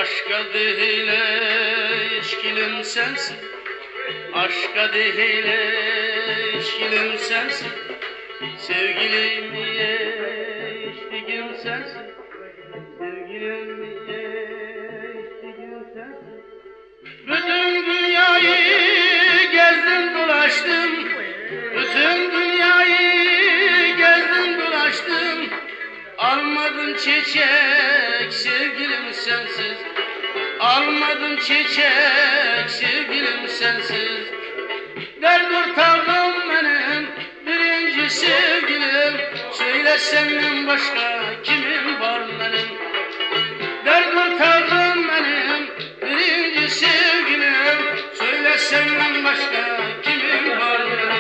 Aşka değil içkilim sensin, aşka değil içkilim sensin, sevgilim niye içtiğim sensin, sevgilim niye içtiğim sensin. Bütün dünyayı gezdim dolaştım, bütün dünyayı gezdim dolaştım, almadım çiçek sevgilim sensiz. Almadım çiçek sevgilim sensiz. Dert ortağım benim birinci sevgilim, söyle senden başka kimin var benim? Dert ortağım benim birinci sevgilim, söyle senden başka kimin var benim?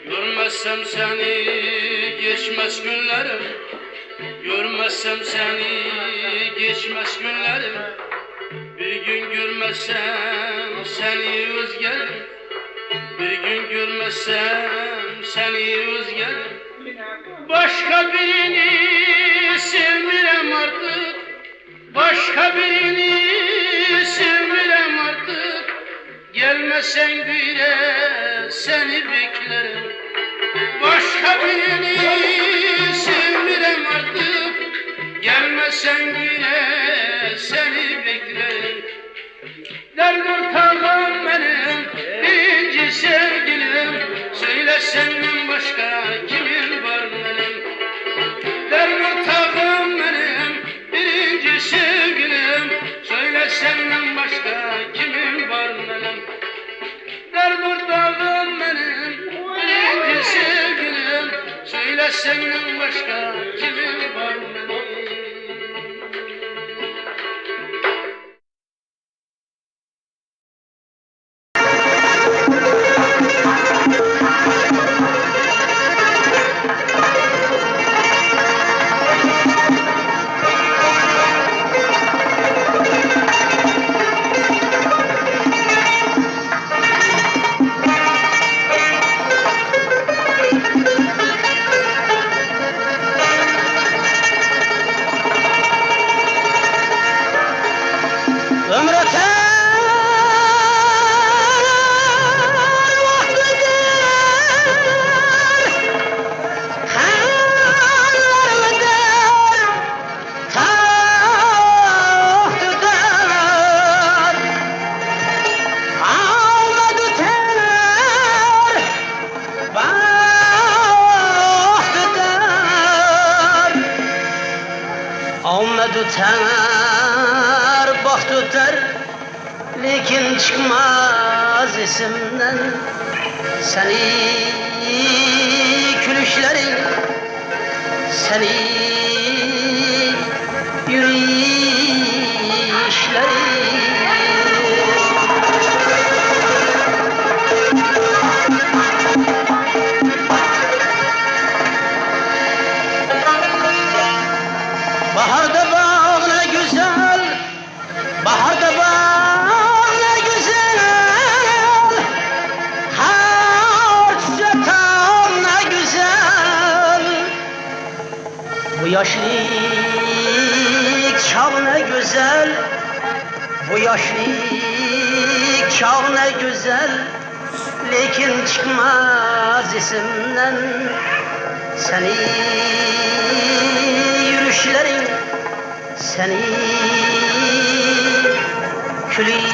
Görmezsem seni geçmez günlerim, görmezsem seni geçmez günlerim. Bir gün görmezsem seni özgerim, bir gün görmezsem seni özgerim. Başka birini sevmirem artık, başka birini sevmirem artık. Gelmesen güne seni beklerim. Başka birini sevmirem artık, gelmesen güne seni beklerim. Dert ortağım benim birinci sevgilim, söyle senden başka kimin var benim? Dert ortağım benim birinci sevgilim, söyle senden başka kimin var benim? Dert ortağım benim birinci sevgilim, söyle senden başka kimin var benim? Tüter, bak tüter, lekin çıkmaz isimden. Seni gülüşlerin, seni yürüyüşlerin. Baharda bağ ne güzel, baharda bağ ne güzel, her çiçek tam ne güzel. Bu yaşlık çağ ne güzel, bu yaşlık çağ ne güzel, lekin çıkmaz isimden. Seni yürüyüşlerin, seni gülüşlerin.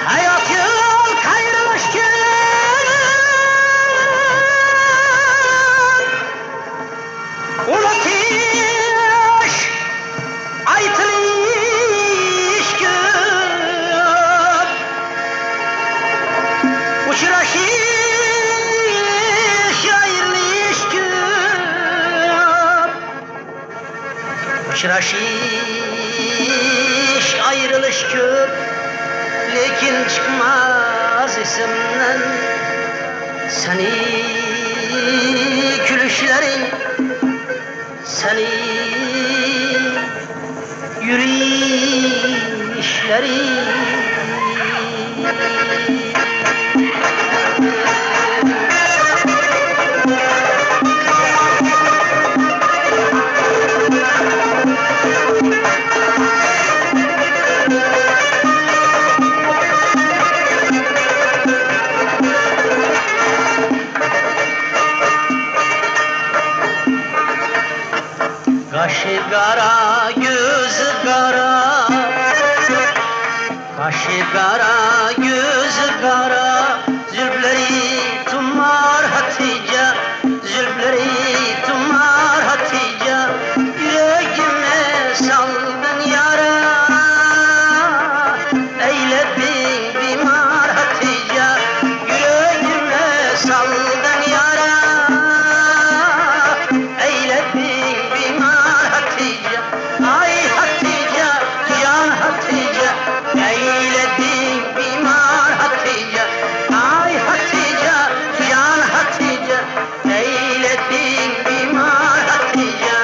Hayat yol kayrılışken, unut iş aytılır. Uçraşış ayrılış köp, lekin çıkmaz isimden. Seni gülüşlerin, seni yürüyüşlerin. Kaşı kara, gözü kara, kaşı kara, gözü kara, zülfleri tumar Hatice, zülfleri tumar Hatice, yüreğime saldın yara, eyledin bimar Hatice, yüreğime saldın yara, eyledin bimar Hatice. Ay Hatice, can Hatice, eyledin bimar Hatice. Ay Hatice, can Hatice, eyledin bimar Hatice.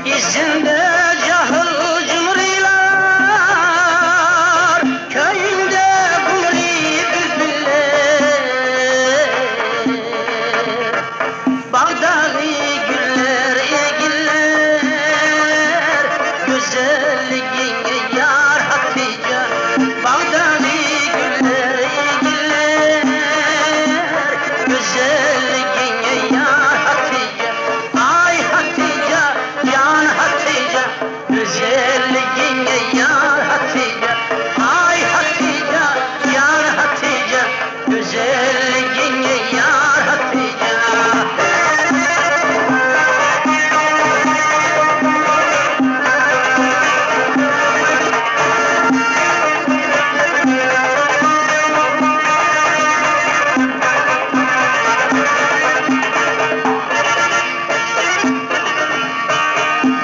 İzinde cahil cumhuriler, köyünde guri bülbüller, bağdağı güller egiller, güzelliğin yar Hatice, bağdağı güller egiller, güzelliğin yar Hatice. Ay Hatice, can Hatice, güzelliğin yar Hatice. Ay Hatice, can Hatice, güzelliğin yar Hatice.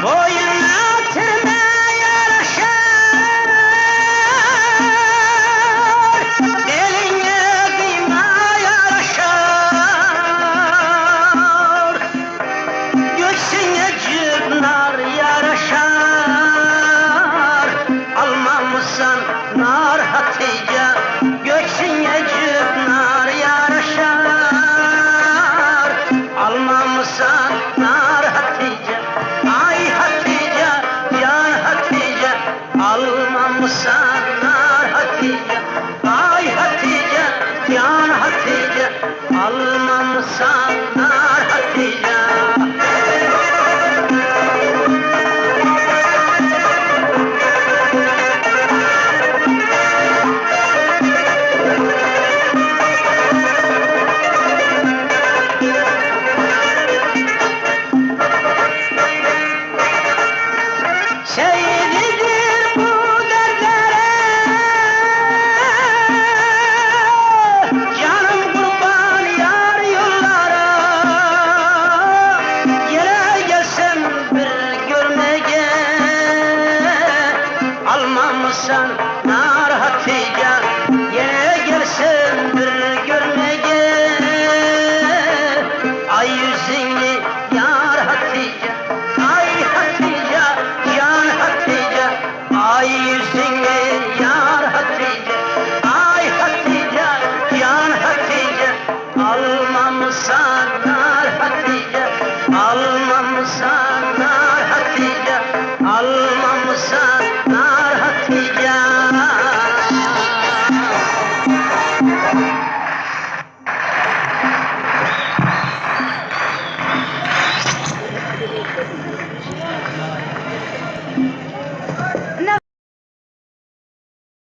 Boyuna tırna yaraşar, beline kıyma yaraşar, göğsüne cıpnar yaraşar. Almamışsan nar Hatice, göğsüne cıpnar yaraşar. Almamışsan nar Hatice. Ay Hatice, can Hatice, almamışsan nar Hatice. Ay Hatice, can Hatice, almamışsan nar Hatice. Seyridir bu dertlere, canım kurban yar yollara. Yere gelsem bir görmeye, almamışsan nar Hatice. Yere gelsem bir görmeye, ay yüzünü yar Hatice. Ay Hatice, can Hatice, ay yüzünü yar Hatice. Ay Hatice, can Hatice, almamışsan nar Hatice. Almamışsan nar Hatice, almamışsan